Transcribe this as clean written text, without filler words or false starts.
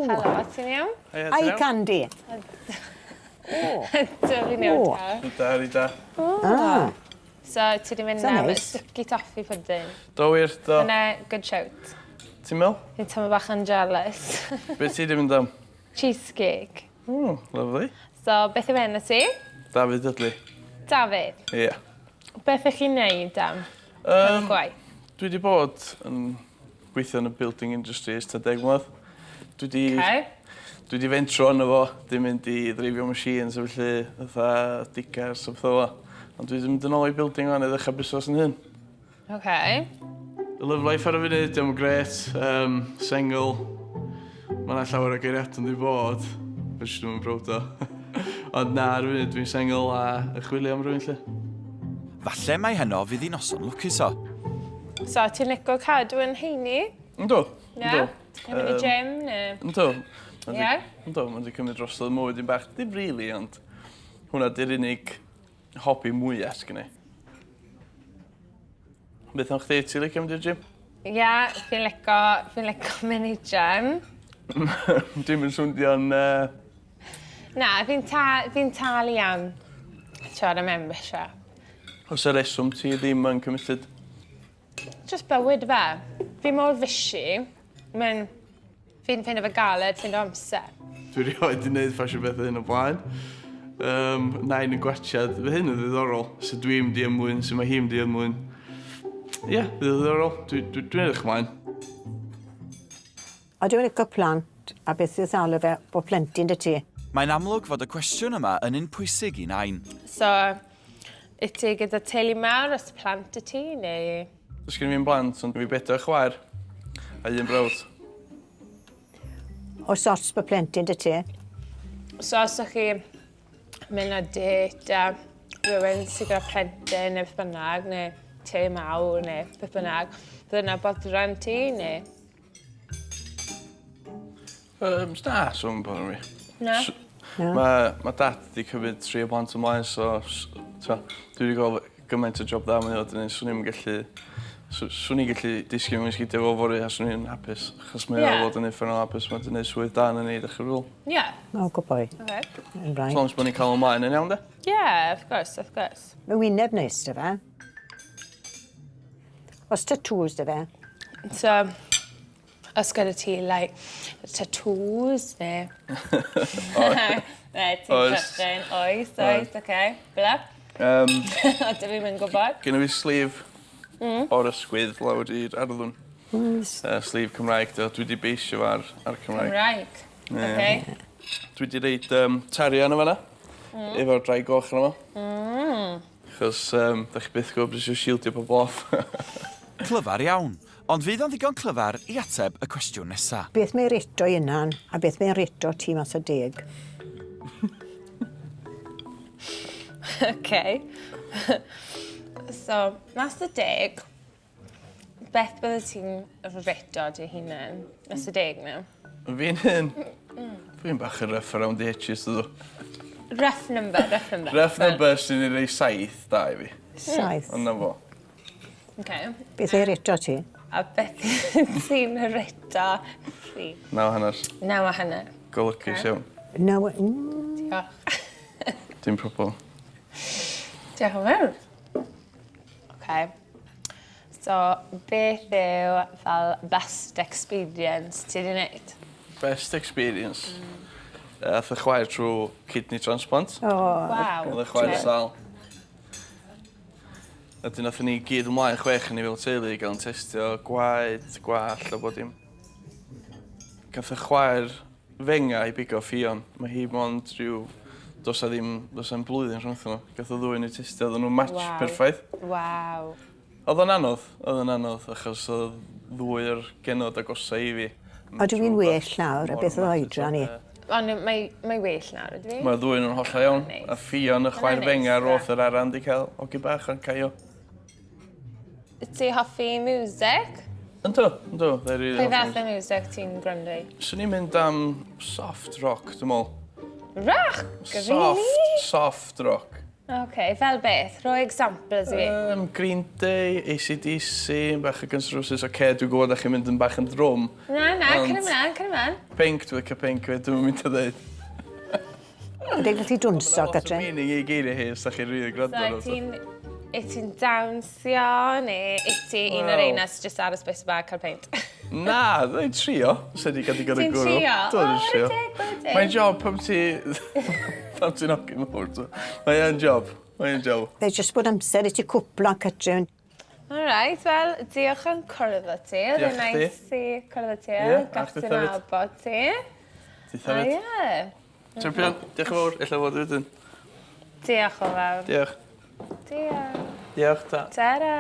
Helo, ti'n iawn? Ai Candy. Dwi'n iawn ta. Da. So, ti di mynd am sticky toffee pudding. Do wir, do. Yna, good shout. Ti'n meddwl? Fi'n teimlo bach yn jealous. Be ti di mynd am? Cheesecake. Lovely. So, beth yw enw ti? Dafydd Dudley. Dafydd. Ie. Beth ych chi'n neud am? Yn y gwaith? Dwi wedi bod yn gweithio yn y building industry ys 10 mlynedd. Dwi wedi fentro yno fo, di mynd i ddreifio machines a felly fatha digars a beth o. Ond dwi wedi mynd yn ôl i building o'n edrych a busnes yn hyn. Y love life ar y funud, diolch yn gret, single. Mae yna llawer o gariad yn di bod, beth dwi'n browd o. Ond na, ar y funud dwi'n single a chwilio am rhywun lle. Falle mai heno fydd hi'n noson lwcus o. So, ti'n licio cadw yn heini? Ynddo. Ie? Ti'n mynd i gym, neu? Ynddo. Ie? Ynddo, mae'n di cymryd dros y mywyd i'n bach. Dim rili, ond hwnna di'r unig hobi mwyaf sgynnu. Beth o'n chdi, ti'n licio mynd i'r gym? Ie, fi'n licio mynd i gym. Dim yn swndio'n... Na, fi'n talu am siarad am membership. Os y reswm ti ddim yn committed? Just bywyd fe. Fi mor fysi. Fi'n ffeindio fe galed, ffeindio amser. Dwi rioed i wneud ffasio beth hyn o blaen. Nain yn gwachad. Fe hyn yn ddiddorol. Sut dwi'n mynd i ymwyn, sut mae hi'n mynd i ymwyn. Ie, ddiddorol. Dwi'n edrych ymlaen. A dwi'n licio plant a beth yw'r ddal fe bod plentyn dy ti? Mae'n amlwg fod y cwestiwn yma yn un pwysig i Nain. So, i ti gyda teulu mawr os plant y ti, neu? Does gen fi'n blant, ond fi bedo chwaer. A un brawd. O sorts bod plentyn dy ti? So, os ydych chi mynd o date a rhywun sydd gyda plentyn neu beth bynnag, neu teulu mawr neu beth bynnag, bydd yna bodran ti, neu? Na, sôn bod yn fi. Na? Mae dad wedi cymryd 3 o blant ymlaen, so dwi wedi gael gymaint o job dda mewn i swn i'n gallu... Swn i'n gallu disgyn mewn sgidio fo fori a swn i'n hapus. Achos mae o fod yn effernol hapus, mae'n gwneud swydd da yn ei ddechrau rôl. Ie. O, gwboi. As long as bod ni'n cael ymlaen yn iawn, de? Ie, of course, of course. Mae wyneb neis dy fe. Os tattoos dy fe? So, os gyda ti, like, tattoos, neu? Ne, ti'n cychwyn. Oes, oce. Bla? O, dy fi'n mynd gwybod. Gynna fi slif o'r ysgwydd lawr i'r arddwn. Slif Cymraeg, dwi wedi beisio fo ar Cymraeg. Cymraeg, oce. Dwi wedi reid tarian o fanna, efo'r drai goch yna fo. Achos, da chi byth gwybod beth yw'r shieldio pobl off. Clyfar iawn, ond fydd o'n ddigon clyfar i ateb y cwestiwn nesa. Beth mae'n reto i yna'n a beth mae'n reto ti mas o 10? Oce. So, mas o 10, beth bydde ti'n reto dy hunain? Mas o 10 na? Fi'n hyn. Fi'n bach yn rough around the edges, ydw. Rough number. Rough number sy'n ei rei 7 da i fi. 7? Ond na fo. Oce. Beth mae'n reto ti? A beth ti'n reto fi? 9 hanner. 9 a hanner. Golygus iawn. Diolch. Dim problem. Diolch yn fawr. Oce. So, beth yw fel best experience ti wedi wneud? Best experience? Ath y chwaer trwy kidney transplant. Waw. Oedd y chwaer sal. Ydyn nath ni gyd ymlaen 6 ni fel teulu i gael yn testio gwaed, gwall a bod dim. Gath y chwaer fenga i bigo ffion. Mae hi mond rhyw... Dos am blwyddyn rhwng nhw. Gath o ddwy ni testio, oedden nhw'n match perffaith. Waw. Oedd o'n anodd, achos oedd ddwy o'r genod agosau i fi. A dwi'n well nawr, a beth oedd oedran ni? Ond mae well nawr, ydw i? Mae ddwy nhw'n hollol iawn, a ffion y chwaer fenga roth yr aran di cael ogi bach o'n caio. Ti hoffi music? Ynddo. Pe fath o music ti'n gwrando i? Swn i'n mynd am soft rock, dwi'n môl. Rock? Really? Soft rock. fel beth? Rhoi examples i fi. Green Day, AC/DC, bach o Guns N' Roses. Oce, dwi'n gwybod eich chi'n mynd yn bach yn drwm. Na, cyn ymlaen. Pink, dwi'n licio Pink, dwi'n mynd i ddweud. Ydy gallu dwnsio, Catrin? Meaning i geiriau hi, os da chi'n rili gwrando. Ti'n dawnsio, neu ti un o'r ein as just aros beth bag cael peint? Na, dwi'n trio. Os ydy gadi gyda gwrw. Ti'n trio? Dwi'n trio. Gwedig. Mae'n job pam ti'n ogyn mawr. Mae'n job. Fe jyst bod amser i ti cwplo, Catrin. Alright, wel, diolch yn cwrdd o ti. Diolch Oedd chdi. nice i cwrdd o ti. Ie, Gall ac ti'n byth hefyd. abod ti. Ti'n thafod? Ie. Champion, diolch yn fawr. Ella fod wedyn. Diolch o fawr. Diolch. Diolch. Diolch, ta. Ta-ra.